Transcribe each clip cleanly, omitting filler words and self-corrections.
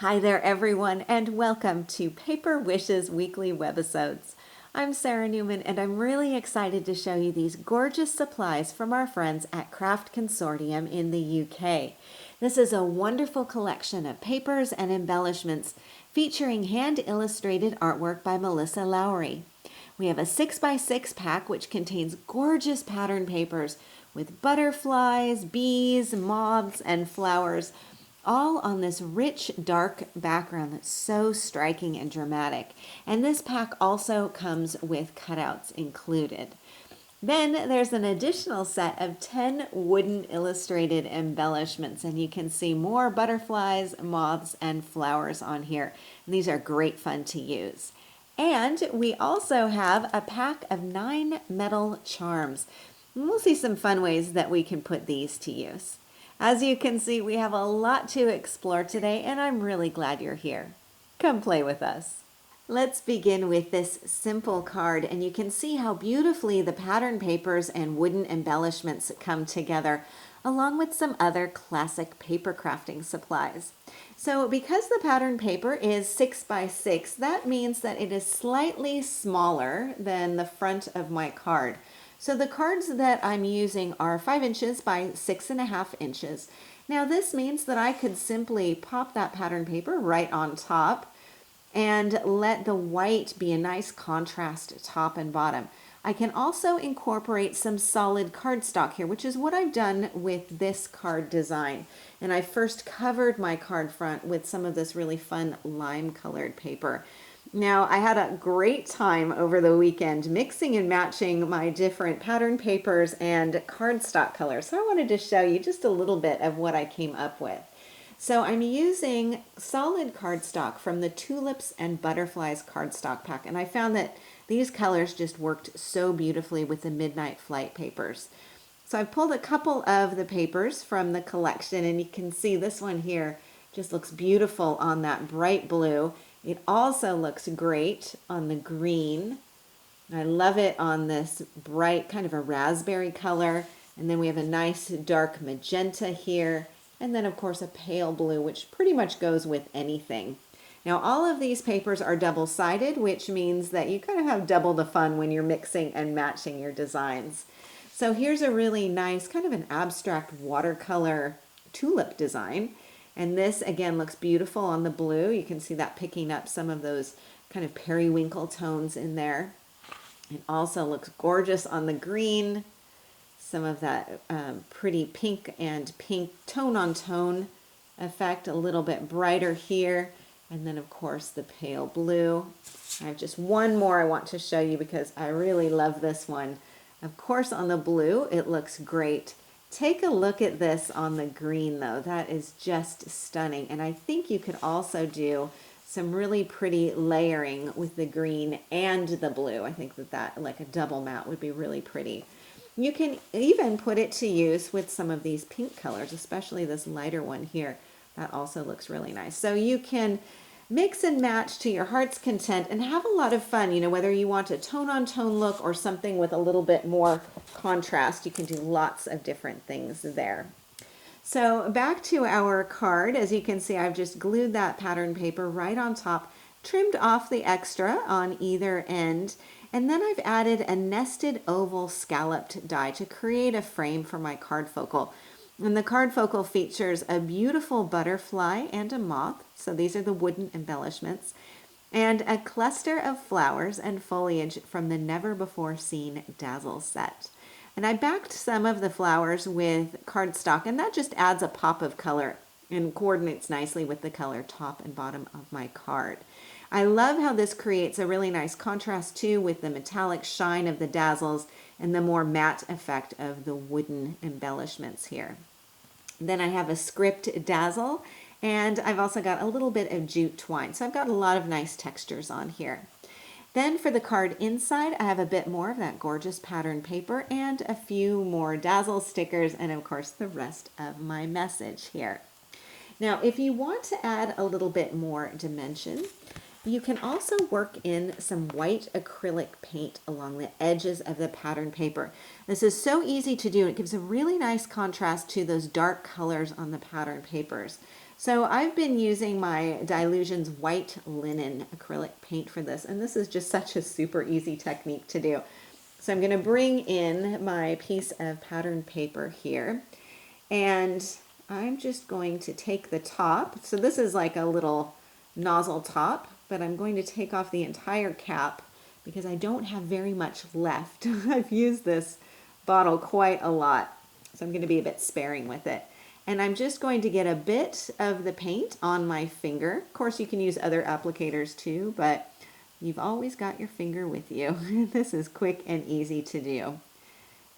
Hi there everyone, and welcome to Paper Wishes Weekly Webisodes. I'm Sarah Newman, and I'm really excited to show you these gorgeous supplies from our friends at Craft Consortium in the UK. This is a wonderful collection of papers and embellishments featuring hand-illustrated artwork by Melissa Lowry. We have a 6x6 pack which contains gorgeous pattern papers with butterflies, bees, moths, and flowers, all on this rich, dark background that's so striking and dramatic. And this pack also comes with cutouts included. Then there's an additional set of 10 wooden illustrated embellishments, and you can see more butterflies, moths, and flowers on here. And these are great fun to use. And we also have a pack of 9 metal charms. And we'll see some fun ways that we can put these to use. As you can see, we have a lot to explore today, and I'm really glad you're here. Come play with us. Let's begin with this simple card, and you can see how beautifully the pattern papers and wooden embellishments come together, along with some other classic paper crafting supplies. So because the pattern paper is 6x6, that means that it is slightly smaller than the front of my card. So the cards that I'm using are 5 inches by 6.5 inches. Now this means that I could simply pop that pattern paper right on top and let the white be a nice contrast top and bottom. I can also incorporate some solid cardstock here, which is what I've done with this card design. And I first covered my card front with some of this really fun lime colored paper. Now, I had a great time over the weekend mixing and matching my different pattern papers and cardstock colors. So I wanted to show you just a little bit of what I came up with. So I'm using solid cardstock from the Tulips and Butterflies cardstock pack, and I found that these colors just worked so beautifully with the Midnight Flight papers. So I pulled a couple of the papers from the collection, and you can see this one here just looks beautiful on that bright blue. It also looks great on the green. I love it on this bright kind of a raspberry color. And then we have a nice dark magenta here. And then of course a pale blue, which pretty much goes with anything. Now all of these papers are double-sided, which means that you kind of have double the fun when you're mixing and matching your designs. So here's a really nice kind of an abstract watercolor tulip design. And this again looks beautiful on the blue. You can see that picking up some of those kind of periwinkle tones in there. It also looks gorgeous on the green. Some of that pretty pink and pink tone on tone effect, a little bit brighter here. And then of course the pale blue. I have just one more I want to show you because I really love this one. Of course on the blue it looks great. Take a look at this on the green though. That is just stunning. And I think you could also do some really pretty layering with the green and the blue. I think that like a double matte would be really pretty. You can even put it to use with some of these pink colors, especially this lighter one here. That also looks really nice. So you can mix and match to your heart's content and have a lot of fun, you know, whether you want a tone-on-tone look or something with a little bit more contrast. You can do lots of different things there. So back to our card. As you can see, I've just glued that pattern paper right on top, trimmed off the extra on either end, and then I've added a nested oval scalloped die to create a frame for my card focal. And the card focal features a beautiful butterfly and a moth, so these are the wooden embellishments, and a cluster of flowers and foliage from the Never Before Seen Dazzle set. And I backed some of the flowers with cardstock, and that just adds a pop of color and coordinates nicely with the color top and bottom of my card. I love how this creates a really nice contrast too with the metallic shine of the dazzles and the more matte effect of the wooden embellishments here. Then I have a script dazzle, and I've also got a little bit of jute twine. So I've got a lot of nice textures on here. Then for the card inside, I have a bit more of that gorgeous pattern paper and a few more dazzle stickers, and of course the rest of my message here. Now, if you want to add a little bit more dimension, you can also work in some white acrylic paint along the edges of the pattern paper. This is so easy to do. It gives a really nice contrast to those dark colors on the pattern papers. So I've been using my Dylusions white linen acrylic paint for this, and this is just such a super easy technique to do. So I'm going to bring in my piece of patterned paper here, and I'm just going to take the top. So this is like a little nozzle top, but I'm going to take off the entire cap because I don't have very much left. I've used this bottle quite a lot, so I'm going to be a bit sparing with it. And I'm just going to get a bit of the paint on my finger. Of course, you can use other applicators too, but you've always got your finger with you. This is quick and easy to do.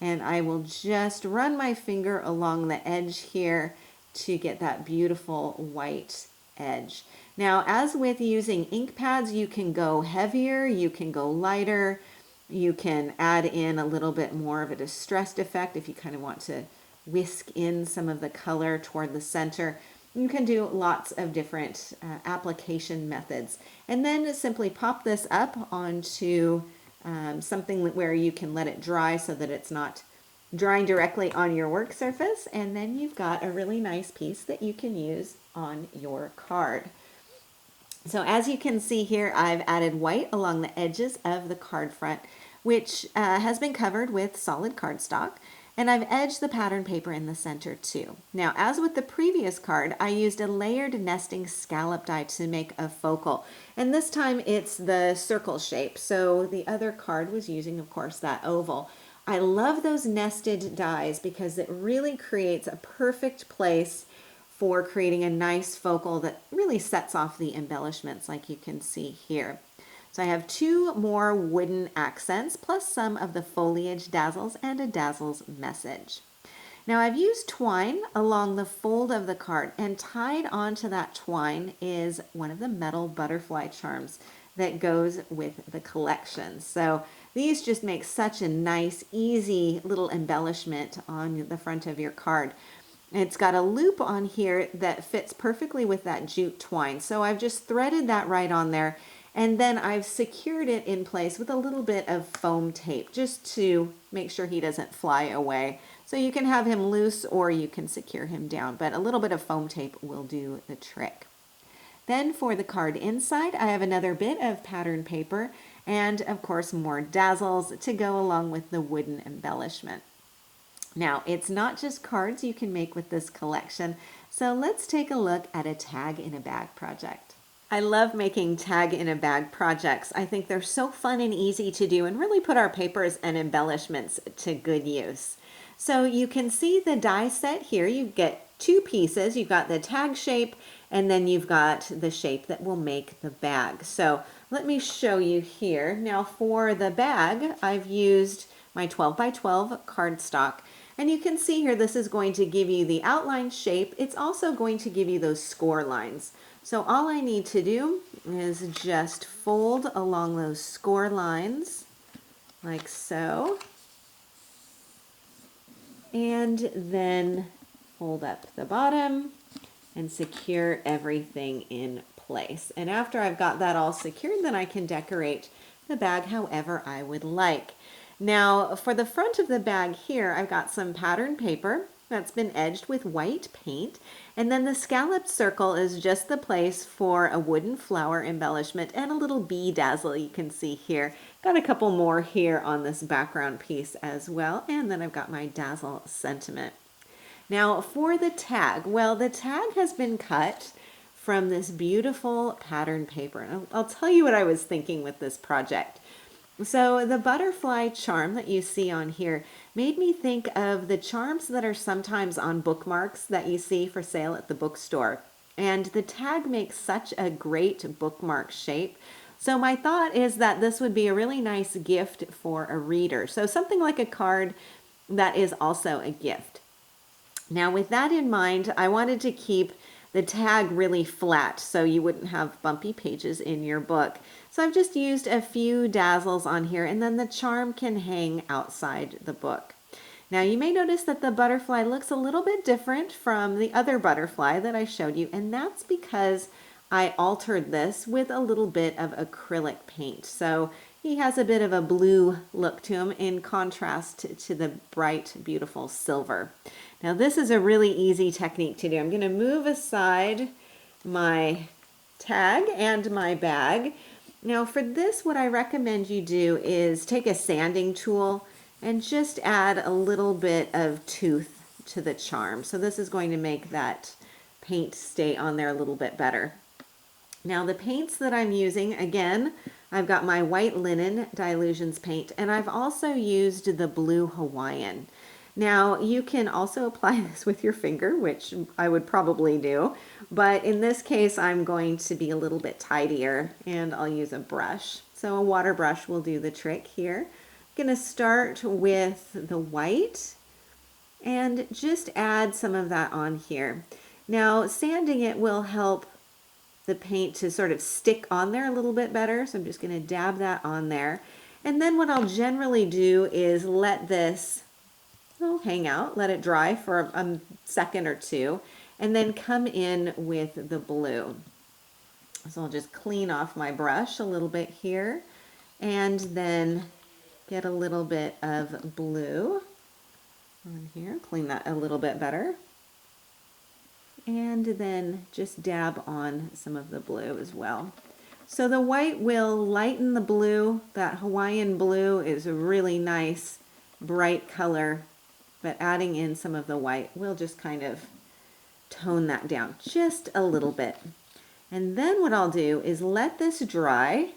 And I will just run my finger along the edge here to get that beautiful white edge. Now, as with using ink pads, you can go heavier, you can go lighter, you can add in a little bit more of a distressed effect if you kind of want to whisk in some of the color toward the center. You can do lots of different application methods. And then simply pop this up onto something where you can let it dry so that it's not drying directly on your work surface. And then you've got a really nice piece that you can use on your card. So as you can see here, I've added white along the edges of the card front, which has been covered with solid cardstock. And I've edged the pattern paper in the center too. Now, as with the previous card, I used a layered nesting scallop die to make a focal. And this time it's the circle shape. So the other card was using, of course, that oval. I love those nested dies because it really creates a perfect place for creating a nice focal that really sets off the embellishments like you can see here. So I have 2 more wooden accents plus some of the foliage dazzles and a dazzles message. Now I've used twine along the fold of the card, and tied onto that twine is one of the metal butterfly charms that goes with the collection. So these just make such a nice, easy little embellishment on the front of your card. It's got a loop on here that fits perfectly with that jute twine. So I've just threaded that right on there. And then I've secured it in place with a little bit of foam tape just to make sure he doesn't fly away. So you can have him loose or you can secure him down, but a little bit of foam tape will do the trick. Then for the card inside, I have another bit of pattern paper and of course more dazzles to go along with the wooden embellishment. Now, it's not just cards you can make with this collection, so let's take a look at a tag in a bag project. I love making tag in a bag projects. I think they're so fun and easy to do and really put our papers and embellishments to good use. So you can see the die set here. You get 2 pieces. You've got the tag shape and then you've got the shape that will make the bag. So let me show you here. Now for the bag, I've used my 12 by 12 cardstock. And you can see here, this is going to give you the outline shape. It's also going to give you those score lines. So all I need to do is just fold along those score lines like so. And then fold up the bottom and secure everything in place. And after I've got that all secured, then I can decorate the bag however I would like. Now for the front of the bag here, I've got some pattern paper that's been edged with white paint, and then the scalloped circle is just the place for a wooden flower embellishment and a little bee dazzle you can see here. Got a couple more here on this background piece as well, and then I've got my dazzle sentiment. Now for the tag, well, the tag has been cut from this beautiful pattern paper, and I'll tell you what I was thinking with this project. So the butterfly charm that you see on here made me think of the charms that are sometimes on bookmarks that you see for sale at the bookstore. And the tag makes such a great bookmark shape. So my thought is that this would be a really nice gift for a reader. So something like a card that is also a gift. Now with that in mind, I wanted to keep the tag really flat so you wouldn't have bumpy pages in your book. So I've just used a few dazzles on here, and then the charm can hang outside the book. Now you may notice that the butterfly looks a little bit different from the other butterfly that I showed you, and that's because I altered this with a little bit of acrylic paint. So he has a bit of a blue look to him in contrast to the bright, beautiful silver. Now this is a really easy technique to do. I'm going to move aside my tag and my bag. Now for this, what I recommend you do is take a sanding tool and just add a little bit of tooth to the charm. So this is going to make that paint stay on there a little bit better. Now the paints that I'm using, again, I've got my white linen Dylusions paint, and I've also used the blue Hawaiian. Now you can also apply this with your finger, which I would probably do, but in this case I'm going to be a little bit tidier and I'll use a brush. So a water brush will do the trick here. I'm going to start with the white and just add some of that on here. Now sanding it will help the paint to sort of stick on there a little bit better. So I'm just going to dab that on there. And then what I'll generally do is let this hang out, let it dry for a second or two, and then come in with the blue. So I'll just clean off my brush a little bit here and then get a little bit of blue on here, clean that a little bit better. And then just dab on some of the blue as well. So the white will lighten the blue. That Hawaiian blue is a really nice bright color, but adding in some of the white will just kind of tone that down just a little bit. And then what I'll do is let this dry,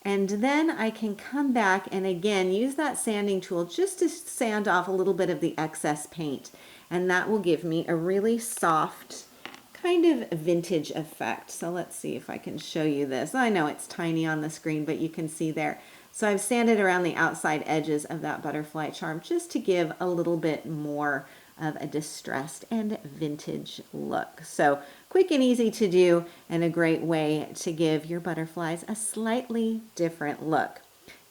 and then I can come back and again use that sanding tool just to sand off a little bit of the excess paint. And that will give me a really soft kind of vintage effect. So let's see if I can show you this. I know it's tiny on the screen, but you can see there. So I've sanded around the outside edges of that butterfly charm just to give a little bit more of a distressed and vintage look. So quick and easy to do and a great way to give your butterflies a slightly different look.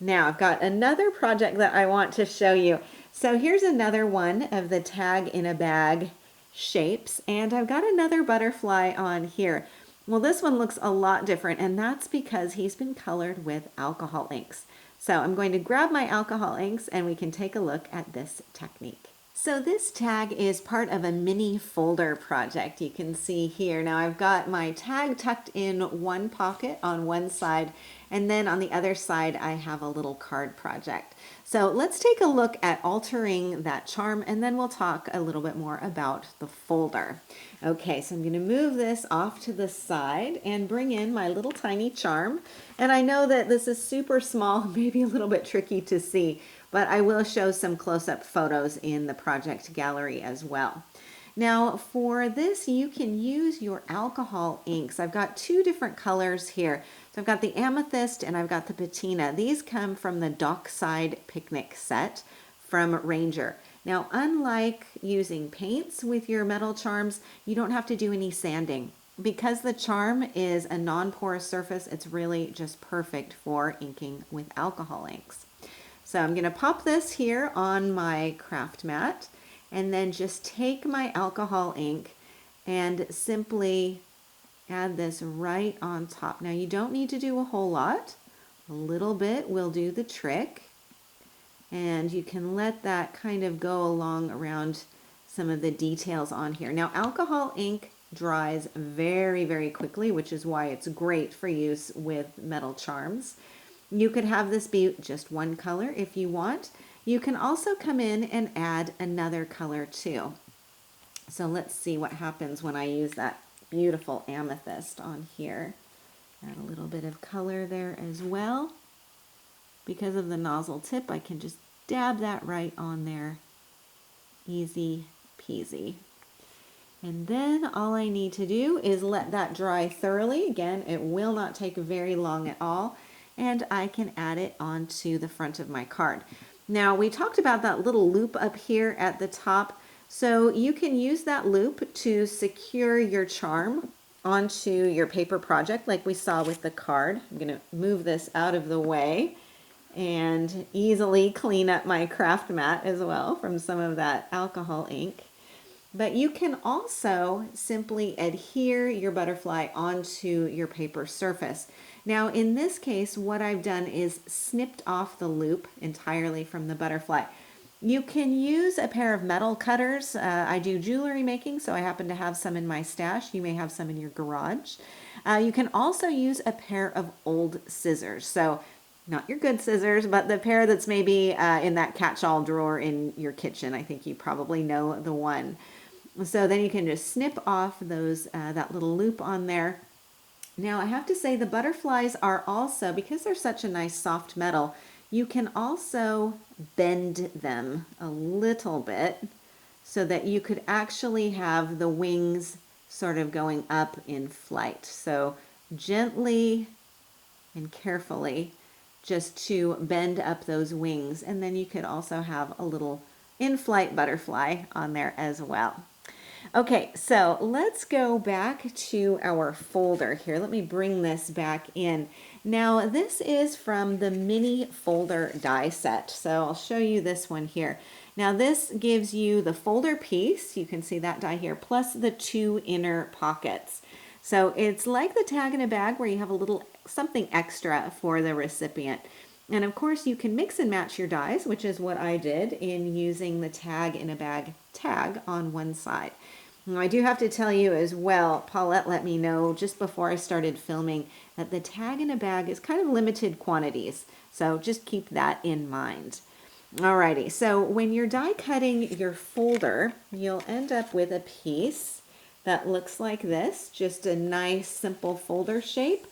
Now I've got another project that I want to show you. So here's another one of the tag in a bag shapes, and I've got another butterfly on here. Well, this one looks a lot different, and that's because he's been colored with alcohol inks. So I'm going to grab my alcohol inks and we can take a look at this technique. So this tag is part of a mini folder project you can see here. Now I've got my tag tucked in one pocket on one side, and then on the other side I have a little card project. So let's take a look at altering that charm, and then we'll talk a little bit more about the folder. Okay, so I'm going to move this off to the side and bring in my little tiny charm. And I know that this is super small, maybe a little bit tricky to see, but I will show some close-up photos in the project gallery as well. Now for this, you can use your alcohol inks. I've got two different colors here. So I've got the amethyst and I've got the patina. These come from the Dockside Picnic set from Ranger. Now, unlike using paints with your metal charms, you don't have to do any sanding. Because the charm is a non-porous surface, it's really just perfect for inking with alcohol inks. So I'm going to pop this here on my craft mat and then just take my alcohol ink and simply add this right on top. Now you don't need to do a whole lot. A little bit will do the trick. And you can let that kind of go along around some of the details on here. Now alcohol ink dries very, very quickly, which is why it's great for use with metal charms. You could have this be just one color if you want. You can also come in and add another color too. So let's see what happens when I use that beautiful amethyst on here. Add a little bit of color there as well. Because of the nozzle tip, I can just dab that right on there. Easy peasy. And then all I need to do is let that dry thoroughly. Again, it will not take very long at all. And I can add it onto the front of my card. Now we talked about that little loop up here at the top. So you can use that loop to secure your charm onto your paper project like we saw with the card. I'm going to move this out of the way and easily clean up my craft mat as well from some of that alcohol ink. But you can also simply adhere your butterfly onto your paper surface. Now in this case, what I've done is snipped off the loop entirely from the butterfly. You can use a pair of metal cutters. I do jewelry making, so I happen to have some in my stash. You may have some in your garage. You can also use a pair of old scissors. So not your good scissors, but the pair that's maybe in that catch-all drawer in your kitchen. I think you probably know the one. So then you can just snip off those that little loop on there. Now I have to say the butterflies are also, because they're such a nice soft metal, you can also bend them a little bit so that you could actually have the wings sort of going up in flight. So gently and carefully just to bend up those wings, and then you could also have a little in-flight butterfly on there as well. Okay, so let's go back to our folder here. Let me bring this back in. Now this is from the mini folder die set. So I'll show you this one here. Now this gives you the folder piece, you can see that die here, plus the 2 inner pockets. So it's like the tag in a bag where you have a little something extra for the recipient. And of course you can mix and match your dies, which is what I did in using the tag in a bag tag on one side. Now I do have to tell you as well, Paulette let me know just before I started filming that the tag in a bag is kind of limited quantities. So just keep that in mind. Alrighty, so when you're die cutting your folder, you'll end up with a piece that looks like this, just a nice simple folder shape.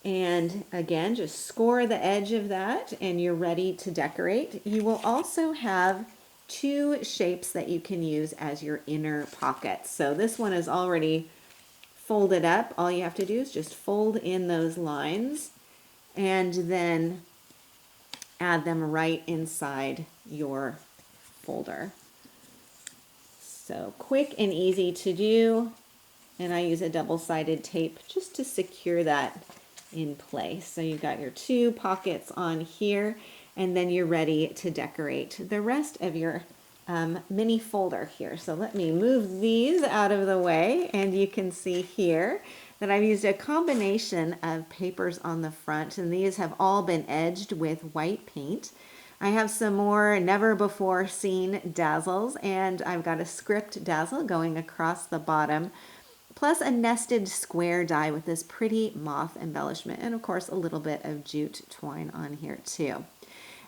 And again, just score the edge of that and you're ready to decorate. You will also have 2 shapes that you can use as your inner pockets. So this one is already folded up. All you have to do is just fold in those lines and then add them right inside your folder. So quick and easy to do. And I use a double-sided tape just to secure that in place. So you've got your 2 pockets on here, and then you're ready to decorate the rest of your mini folder here. So let me move these out of the way, and you can see here that I've used a combination of papers on the front, and these have all been edged with white paint. I have some more never before seen dazzles, and I've got a script dazzle going across the bottom, plus a nested square die with this pretty moth embellishment, and of course a little bit of jute twine on here too.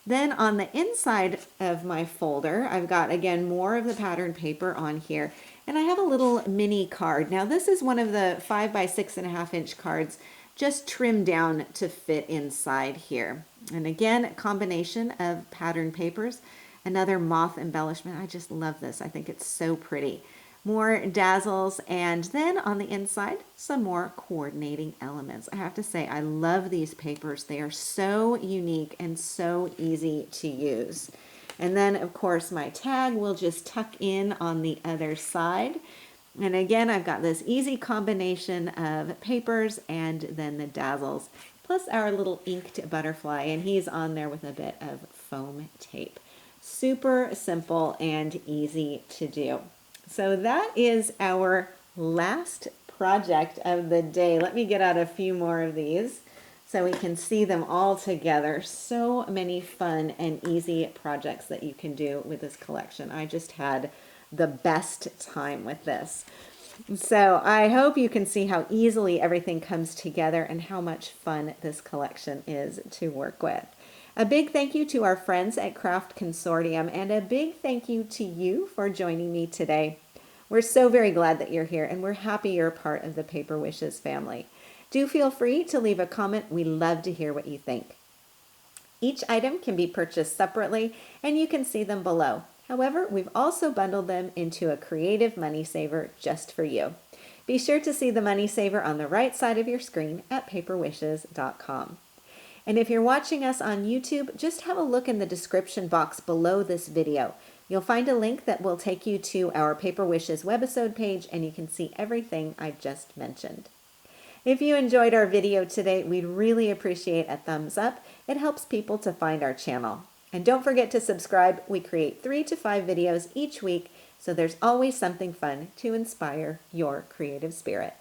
Then on the inside of my folder, I've got again more of the pattern paper on here, and I have a little mini card. Now this is one of the 5 by 6.5 inch cards, just trimmed down to fit inside here. And again, a combination of pattern papers, another moth embellishment. I just love this. I think it's so pretty. More dazzles, and then on the inside, some more coordinating elements. I have to say, I love these papers. They are so unique and so easy to use. And then, of course, my tag will just tuck in on the other side. And again, I've got this easy combination of papers and then the dazzles, plus our little inked butterfly, and he's on there with a bit of foam tape. Super simple and easy to do. So that is our last project of the day. Let me get out a few more of these so we can see them all together. So many fun and easy projects that you can do with this collection. I just had the best time with this. So I hope you can see how easily everything comes together and how much fun this collection is to work with. A big thank you to our friends at Craft Consortium, and a big thank you to you for joining me today. We're so very glad that you're here, and we're happy you're a part of the Paper Wishes family. Do feel free to leave a comment. We love to hear what you think. Each item can be purchased separately, and you can see them below. However, we've also bundled them into a creative money saver just for you. Be sure to see the money saver on the right side of your screen at paperwishes.com. And if you're watching us on YouTube, just have a look in the description box below this video. You'll find a link that will take you to our Paper Wishes webisode page, and you can see everything I've just mentioned. If you enjoyed our video today, we'd really appreciate a thumbs up. It helps people to find our channel. And don't forget to subscribe. We create 3 to 5 videos each week So there's always something fun to inspire your creative spirit.